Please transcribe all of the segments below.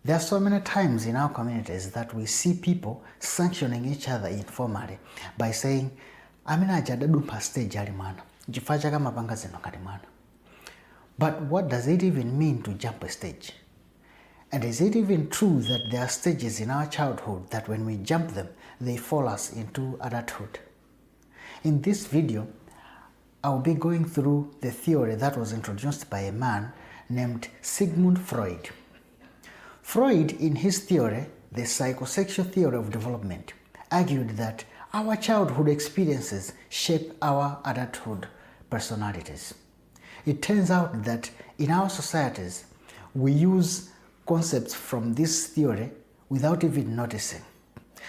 There are so many times in our communities that we see people sanctioning each other informally by saying, amina ajadadumpa stage ali mwana, jifacha kama panga zino kali mwana. But what does it even mean to jump a stage? And is it even true that there are stages in our childhood that when we jump them, they fall us into adulthood? In this video, I'll be going through the theory that was introduced by a man named Sigmund Freud. Freud, in his theory, the Psychosexual Theory of Development, argued that our childhood experiences shape our adulthood personalities. It turns out that in our societies, we use concepts from this theory without even noticing.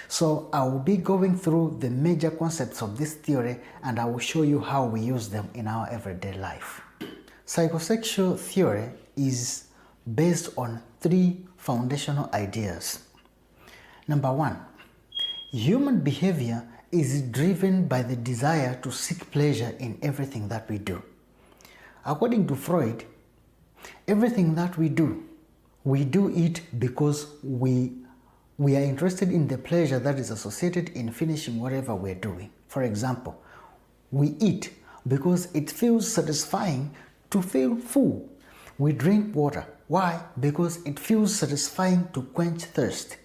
So I will be going through the major concepts of this theory and I will show you how we use them in our everyday life. Psychosexual theory is based on three foundational ideas. Number one, human behavior is driven by the desire to seek pleasure in everything that we do. According to Freud, everything that we do it because we are interested in the pleasure that is associated in finishing whatever we're doing. For example, we eat because it feels satisfying to feel full. We drink water. Why? Because it feels satisfying to quench thirst.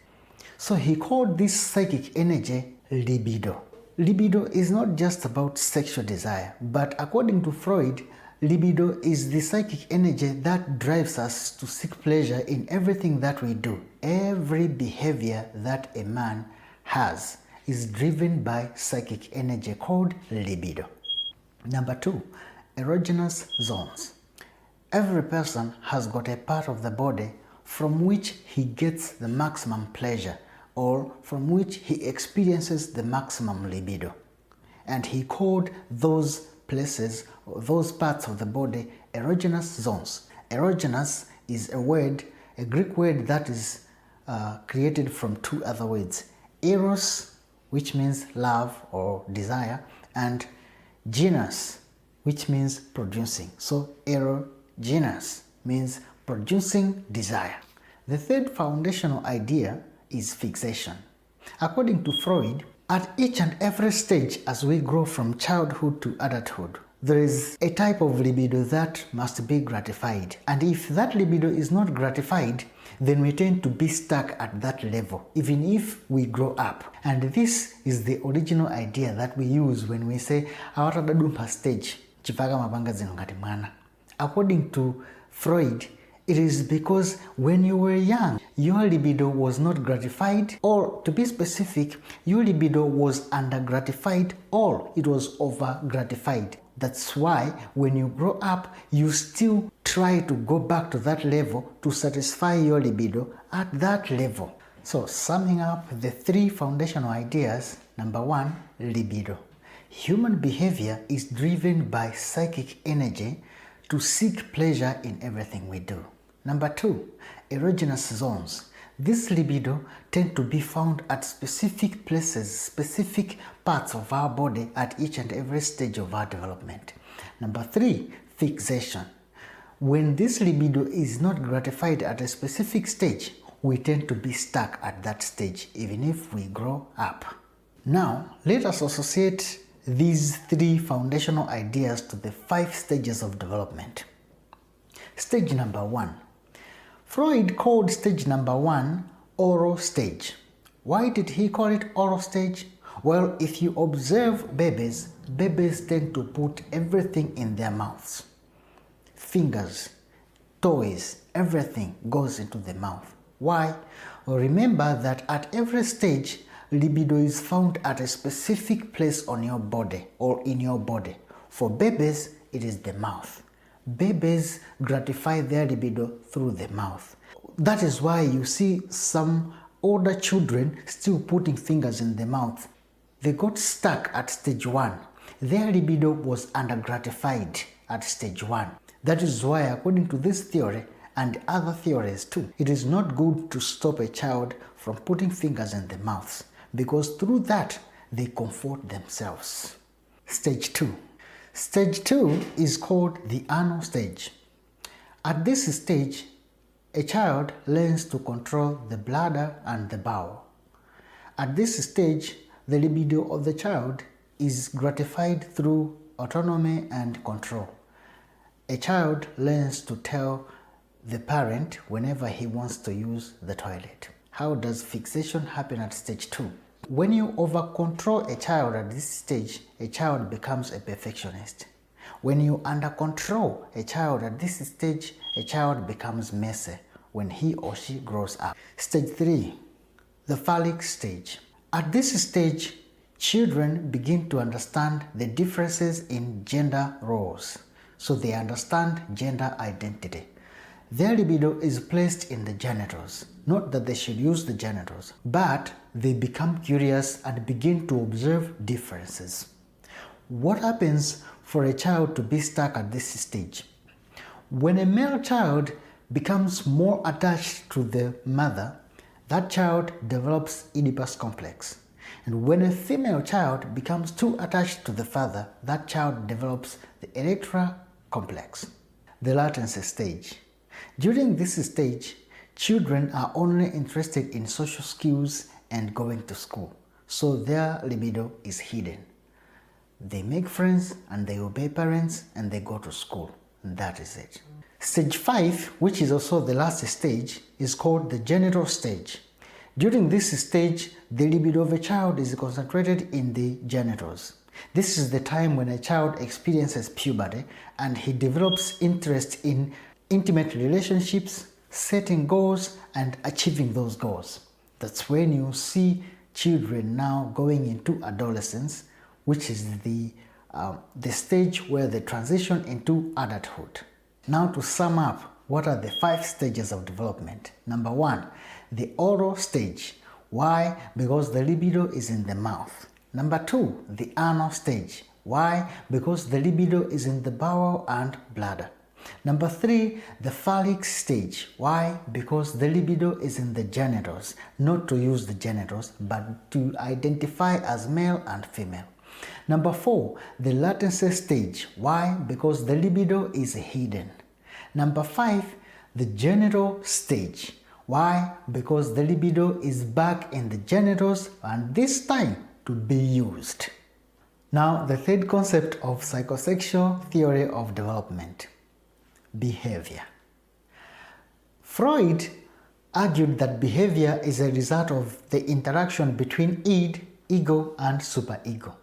So he called this psychic energy libido. Libido is not just about sexual desire, but according to Freud, libido is the psychic energy that drives us to seek pleasure in everything that we do. Every behavior that a man has is driven by psychic energy called libido. Number two, erogenous zones. Every person has got a part of the body from which he gets the maximum pleasure or from which he experiences the maximum libido. And he called those places, those parts of the body, erogenous zones. Erogenous is a Greek word that is created from two other words. Eros, which means love or desire, and genus, which means producing. So erogenous means producing desire. The third foundational idea is fixation. According to Freud, at each and every stage as we grow from childhood to adulthood, there is a type of libido that must be gratified. And if that libido is not gratified, then we tend to be stuck at that level, even if we grow up. And this is the original idea that we use when we say, awatadadumpa stage, chipaga mapanga zino ngati mwana. According to Freud, it is because when you were young, your libido was not gratified, or to be specific, your libido was under-gratified or it was over-gratified. That's why when you grow up, you still try to go back to that level to satisfy your libido at that level. So summing up the three foundational ideas, number one, libido. Human behavior is driven by psychic energy to seek pleasure in everything we do. Number two, erogenous zones. This libido tend to be found at specific places, specific parts of our body at each and every stage of our development. Number three, fixation. When this libido is not gratified at a specific stage, we tend to be stuck at that stage even if we grow up. Now, let us associate these three foundational ideas to the 5 stages of development. Stage number 1. Freud called stage number 1 oral stage. Why did he call it oral stage? Well, if you observe babies tend to put everything in their mouths. Fingers, toys, everything goes into the mouth. Why? Well, remember that at every stage, libido is found at a specific place on your body or in your body. For babies, it is the mouth. Babies gratify their libido through the mouth. That is why you see some older children still putting fingers in the mouth. They got stuck at stage 1. Their libido was under-gratified at stage 1. That is why, according to this theory and other theories too, it is not good to stop a child from putting fingers in the mouth, because through that they comfort themselves. Stage 2. Stage 2 is called the anal stage. At this stage, a child learns to control the bladder and the bowel. At this stage, the libido of the child is gratified through autonomy and control. A child learns to tell the parent whenever he wants to use the toilet. How does fixation happen at stage 2? When you over-control a child at this stage, a child becomes a perfectionist. When you under-control a child at this stage, a child becomes messy when he or she grows up. Stage 3, the phallic stage. At this stage, children begin to understand the differences in gender roles, so they understand gender identity. Their libido is placed in the genitals. Not that they should use the genitals, but they become curious and begin to observe differences. What happens for a child to be stuck at this stage? When a male child becomes more attached to the mother, that child develops Oedipus complex. And when a female child becomes too attached to the father, that child develops the Electra complex. The latency stage. During this stage, children are only interested in social skills and going to school, so their libido is hidden. They make friends and they obey parents and they go to school. That is it. Stage 5, which is also the last stage, is called the genital stage. During this stage, the libido of a child is concentrated in the genitals. This is the time when a child experiences puberty and he develops interest in intimate relationships, setting goals, and achieving those goals. That's when you see children now going into adolescence, which is the stage where they transition into adulthood. Now to sum up, what are the 5 stages of development? Number 1, the oral stage. Why? Because the libido is in the mouth. Number 2, the anal stage. Why? Because the libido is in the bowel and bladder. Number 3, the phallic stage. Why? Because the libido is in the genitals, not to use the genitals, but to identify as male and female. Number 4, the latency stage. Why? Because the libido is hidden. Number 5, the genital stage. Why? Because the libido is back in the genitals and this time to be used. Now, the third concept of psychosexual theory of development. Behavior. Freud argued that behavior is a result of the interaction between id, ego, and superego.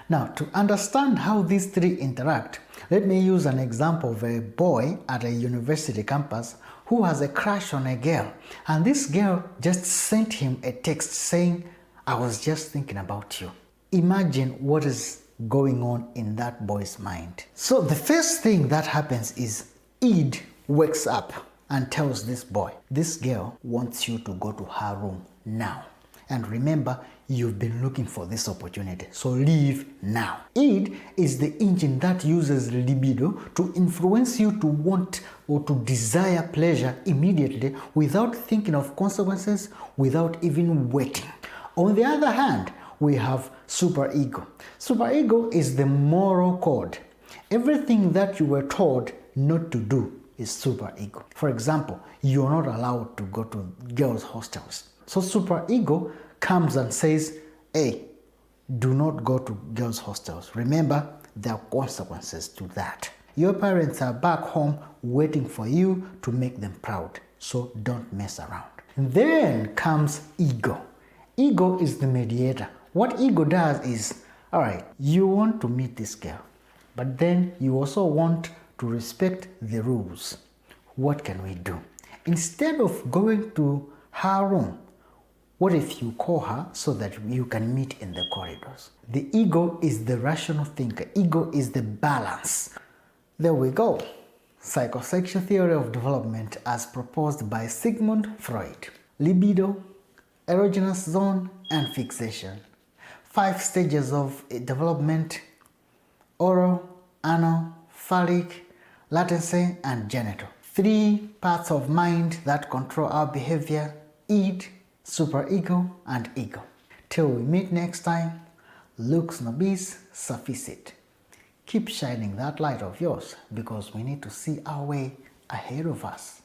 Now, to understand how these 3 interact, let me use an example of a boy at a university campus who has a crush on a girl, and this girl just sent him a text saying, "I was just thinking about you." Imagine what is going on in that boy's mind. So the first thing that happens is id wakes up and tells this boy, "This girl wants you to go to her room now. And remember, you've been looking for this opportunity, so leave now." Id is the engine that uses libido to influence you to want or to desire pleasure immediately without thinking of consequences, without even waiting. On the other hand, we have superego. Superego is the moral code. Everything that you were told not to do is superego. For example, you're not allowed to go to girls' hostels. So superego comes and says, "Hey, do not go to girls' hostels. Remember, there are consequences to that. Your parents are back home waiting for you to make them proud, so don't mess around." Then comes ego. Ego is the mediator. What ego does is, all right, you want to meet this girl, but then you also want to respect the rules. What can we do? Instead of going to her room, what if you call her so that you can meet in the corridors? The ego is the rational thinker. Ego is the balance. There we go. Psychosexual theory of development as proposed by Sigmund Freud. Libido, erogenous zone, and fixation. 5 stages of development: oral, anal, phallic, latency, and genital. 3 parts of mind that control our behavior: id, superego, and ego. Till we meet next time, lux nobis sufficit. Keep shining that light of yours because we need to see our way ahead of us.